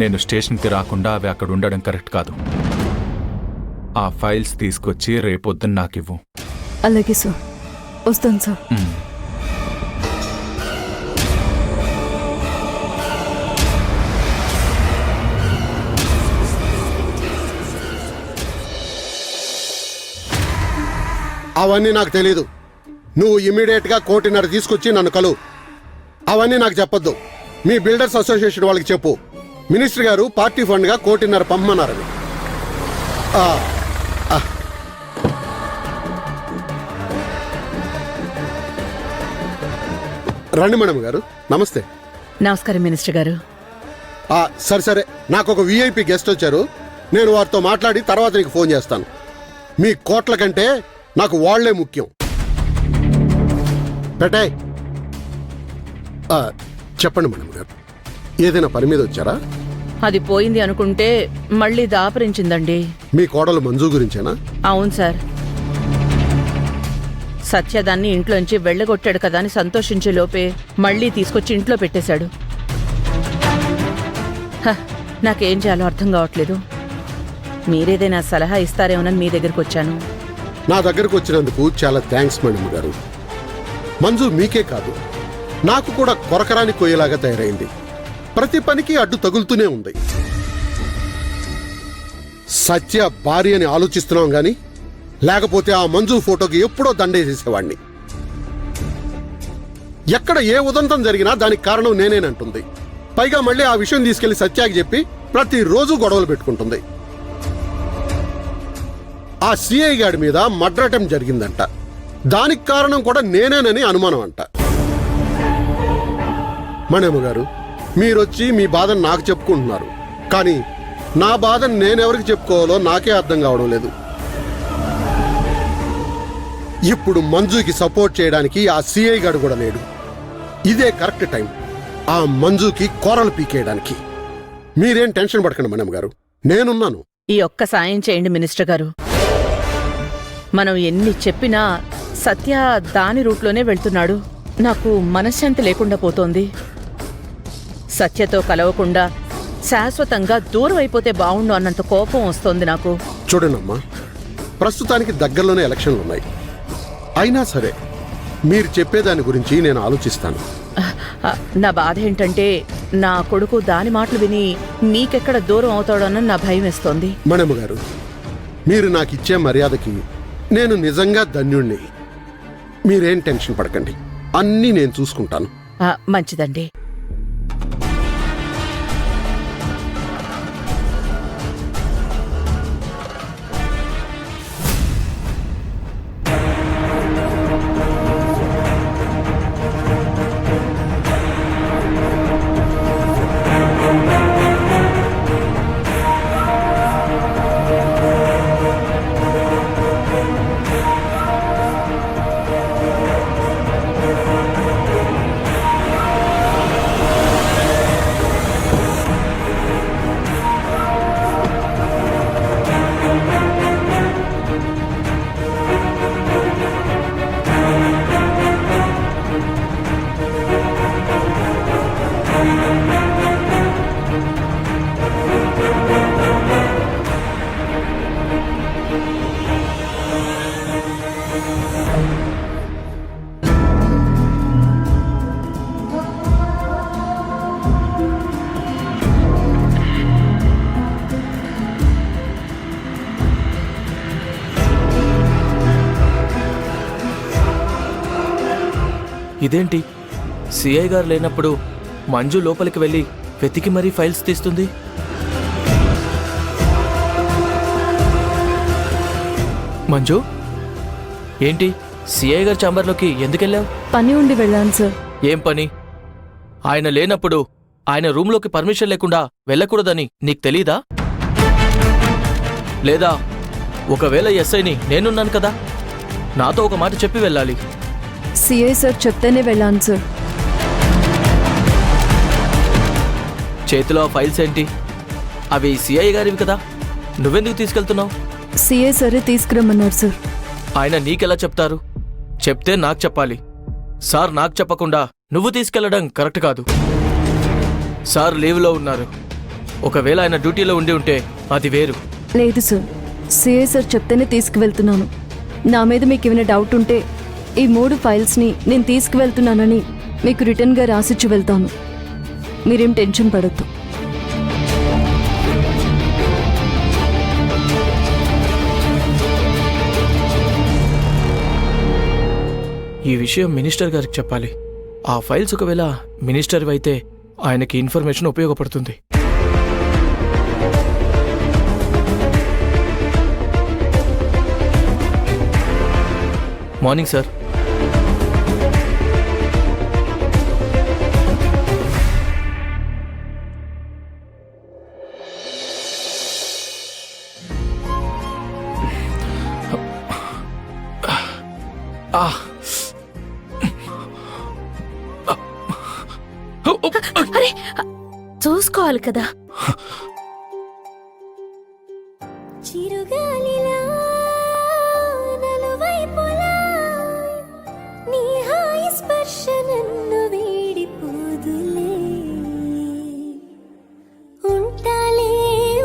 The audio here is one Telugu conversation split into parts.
నేను స్టేషన్కి రాకుండా అవి అక్కడ ఉండడం కరెక్ట్ కాదు. ఆ ఫైల్స్ తీసుకొచ్చి రేపొద్దున నాకివ్వు. అలాగే సార్, వస్తాను సార్. అవన్నీ నాకు తెలీదు. నువ్వు ఇమీడియట్గా 1.5 కోటి తీసుకొచ్చి నన్ను కలువు. అవన్నీ నాకు చెప్పొద్దు. మీ బిల్డర్స్ అసోసియేషన్ వాళ్ళకి చెప్పు, మినిస్టర్ గారు పార్టీ ఫండ్గా 1.5 కోటి పంపమన్నారని. రండి మేడం గారు. నమస్తే. నమస్కారం మినిస్టర్ గారు. సరే సరే, నాకు ఒక విఐపి గెస్ట్ వచ్చారు. నేను వారితో మాట్లాడి తర్వాత నీకు ఫోన్ చేస్తాను. మీ కోట్ల కంటే నాకు వాళ్లే ముఖ్యం. పెట్టాయ్. చెప్పండి మేడం గారు, ఏదైనా పని మీద వచ్చారా? అది పోయింది అనుకుంటే మళ్ళీ దాపరించిందండి. మీ కోడలు మంజు గురించేనా? అవును సార్. సత్యదాన్ని ఇంట్లోంచి వెళ్ళగొట్టాడు కదా అని సంతోషించే లోపే మళ్ళీ తీసుకొచ్చి ఇంట్లో పెట్టేశాడు. నాకేం చేయాలో అర్థం కావట్లేదు. మీరేదైనా సలహా ఇస్తారేమోనని మీ దగ్గరకు వచ్చాను. నా దగ్గరకు వచ్చినందుకు చాలా థ్యాంక్స్ మేడం గారు. మంజు మీకే కాదు, నాకు కూడా కొరకరాని కొయ్యేలాగా తయారైంది. ప్రతి పనికి అడ్డు తగులుతూనే ఉంది. సత్య భార్య అని ఆలోచిస్తున్నాం గాని, లేకపోతే ఆ మంజు ఫోటోకి ఎప్పుడో దండేసేసేవాణ్ణి. ఎక్కడ ఏ ఉదంతం జరిగినా దానికి కారణం నేనేనంటుంది. పైగా మళ్ళీ ఆ విషయం తీసుకెళ్లి సత్యాకి చెప్పి ప్రతిరోజు గొడవలు పెట్టుకుంటుంది. ఆ సిఐ గాడి మీద మర్డర్ అటెంప్ట్ జరిగిందంట. దానికి కారణం కూడా నేనేనని అనుమానం అంట. మణేమ్మ గారు, మీరొచ్చి మీ బాధను నాకు చెప్పుకుంటున్నారు, కానీ నా బాధను నేనెవరికి చెప్పుకోవాలో నాకే అర్థం కావడం లేదు. ఇప్పుడు మంజుకి సపోర్ట్ చేయడానికి ఆ సిఐ గాడు కూడా లేడు. ఇదే కరెక్ట్ టైం ఆ మంజుకి కోరలు పీకేయడానికి. మీరేం టెన్షన్ పడకండి మణేమ్మ గారు, నేనున్నాను. ఈ ఒక్క సాయం చేయండి మినిస్టర్ గారు. మనం ఎన్ని చెప్పినా సత్య దాని రూట్లోనే వెళ్తున్నాడు. నాకు మనశ్శాంతి లేకుండా పోతోంది. సత్యతో కలవకుండా శాశ్వతంగా దూరం అయిపోతే బావుండు అన్నంత కోపం వస్తోంది నాకు. చూడండమ్మా, ప్రస్తుతానికి దగ్గరలోనే ఎలక్షన్లు ఉన్నాయి. అయినా సరే మీరు చెప్పేదాని గురించి నేను ఆలోచిస్తాను. నా బాధ ఏంటంటే నా కొడుకు దాని మాటలు విని మీకెక్కడ దూరం అవుతాడోనని నా భయం వేస్తోంది. మణేమ్మ గారు, మీరు నాకు ఇచ్చే మర్యాదకి నేను నిజంగా ధన్యుణ్ణి. మీరేం టెన్షన్ పడకండి, అన్నీ నేను చూసుకుంటాను. మంచిదండి. ఇదేంటి, సిఐ గారు లేనప్పుడు మంజు లోపలికి వెళ్ళి వెతికి మరీ ఫైల్స్ తీస్తుంది? మంజు, ఏంటి సిఐ గారి ఛాంబర్లోకి ఎందుకెళ్ళావు? పని ఉండి వెళ్ళాను సార్. ఏం పని? ఆయన లేనప్పుడు ఆయన రూమ్లోకి పర్మిషన్ లేకుండా వెళ్ళకూడదని నీకు తెలీదా? లేదా ఒకవేళ ఎస్ఐని నేనున్నాను కదా, నాతో ఒక మాట చెప్పి వెళ్ళాలి. సిఐ సార్ చెప్తేనే వెళ్ళాను సార్. చేతిలో ఫైల్స్ ఏంటి? అవి సిఐ గారివి కదా, నువ్వెందుకు తీసుకెళ్తున్నావు? సిఐ సరే తీసుకురమ్మన్నారు సార్. ఆయన నీకెలా చెప్తారు? చెప్తే నాకు చెప్పాలి. సార్ నాకు చెప్పకుండా నువ్వు తీసుకెళ్లడం కరెక్ట్ కాదు. సార్ లీవ్లో ఉన్నారు. ఒకవేళ ఆయన డ్యూటీలో ఉండి ఉంటే అది వేరు. లేదు సార్, సిఐ సార్ చెప్తేనే తీసుకువెళ్తున్నాను. నా మీద మీకు ఏమైనా డౌట్ ఉంటే ఈ 3 ఫైల్స్ని నేను తీసుకువెళ్తున్నానని మీకు రిటర్న్గా రాసిచ్చి వెళ్తాను. మీరేం టెన్షన్ పడొద్దు. ఈ విషయం మినిస్టర్ గారికి చెప్పాలి. ఆ ఫైల్స్ ఒకవేళ మినిస్టర్ అయితే ఆయనకి ఇన్ఫర్మేషన్ ఉపయోగపడుతుంది. Morning sir. అరే చూసుకోవాలి కదా. చిరుగాలిలా నలువైపులా నీ హాయి స్పర్శ నన్ను వీడిపోదులే. ఉంటాలే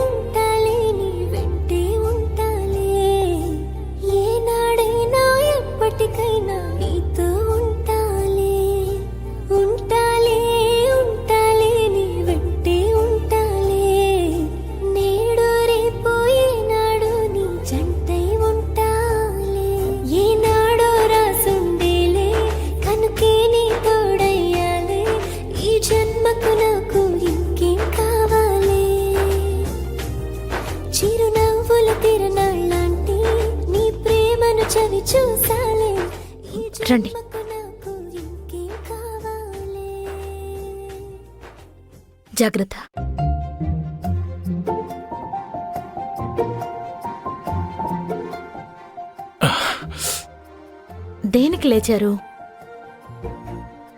ఉంటాలే నీ వెంటే ఉంటాలే. ఏనాడైనా ఎప్పటికైనా నీతో ఉంటాలే. ఉంటాలే ఉంటాలే నీ వెంటే ఉంటాలే. నేడు రేపు ఏనాడు నీ జంటై ఉంటాలే. ఏనాడో రాసుండేలే కనుకే నీ తోడయ్యాలే. ఈ జన్మకు నాకు ఇంకేం కావాలి. చిరునవ్వుల తిరణాళ్ళంటి నీ ప్రేమను చవి చూసాలే. ఈ రండి. జన్మకు నాకు ఇంకేం కావాలి. జాగ్రత్త. దేనికి లేచారు?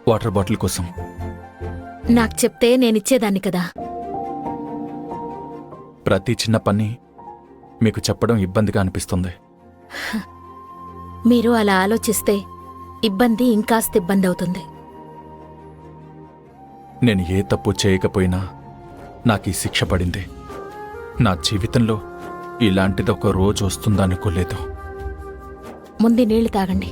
వాటర్ బాటిల్ కోసం. నాకు చెప్తే నేనిచ్చేదాన్ని కదా. ప్రతి చిన్న పని మీకు చెప్పడం ఇబ్బందిగా అనిపిస్తుంది. మీరు అలా ఆలోచిస్తే ఇబ్బంది ఇంకాస్త ఇబ్బంది అవుతుంది. నేను ఏ తప్పు చేయకపోయినా నాకు ఈ శిక్ష పడింది. నా జీవితంలో ఇలాంటిది ఒక రోజు వస్తుందనుకోలేదు. ముందు నీళ్లు తాగండి.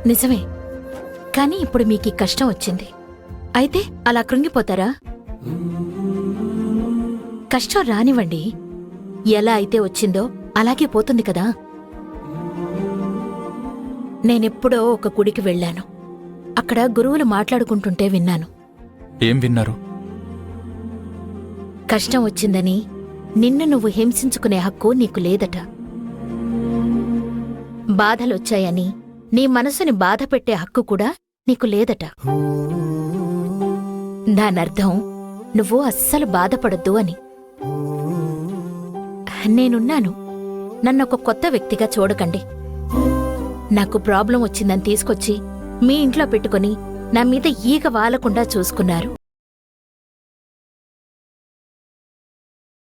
నిజమే, కానీ ఇప్పుడు మీకు ఈ కష్టం వచ్చింది. అయితే అలా కృంగిపోతారా? కష్టం రానివ్వండి. ఎలా అయితే వచ్చిందో అలాగే పోతుంది కదా. నేనెప్పుడో ఒక గుడికి వెళ్ళాను. అక్కడ గురువులు మాట్లాడుకుంటుంటే విన్నాను. ఏం విన్నారు? కష్టం వచ్చిందని నిన్ను నువ్వు హింసించుకునే హక్కు నీకు లేదట. బాధలొచ్చాయని నీ మనసుని బాధ పెట్టే హక్కు కూడా నీకు లేదట. దానర్థం నువ్వు అస్సలు బాధపడొద్దు అని. నేనున్నాను. నన్నొక కొత్త వ్యక్తిగా చూడకండి. నాకు ప్రాబ్లం వచ్చిందని తీసుకొచ్చి మీ ఇంట్లో పెట్టుకుని నా మీద ఈగ వాలకుండా చూసుకున్నారు.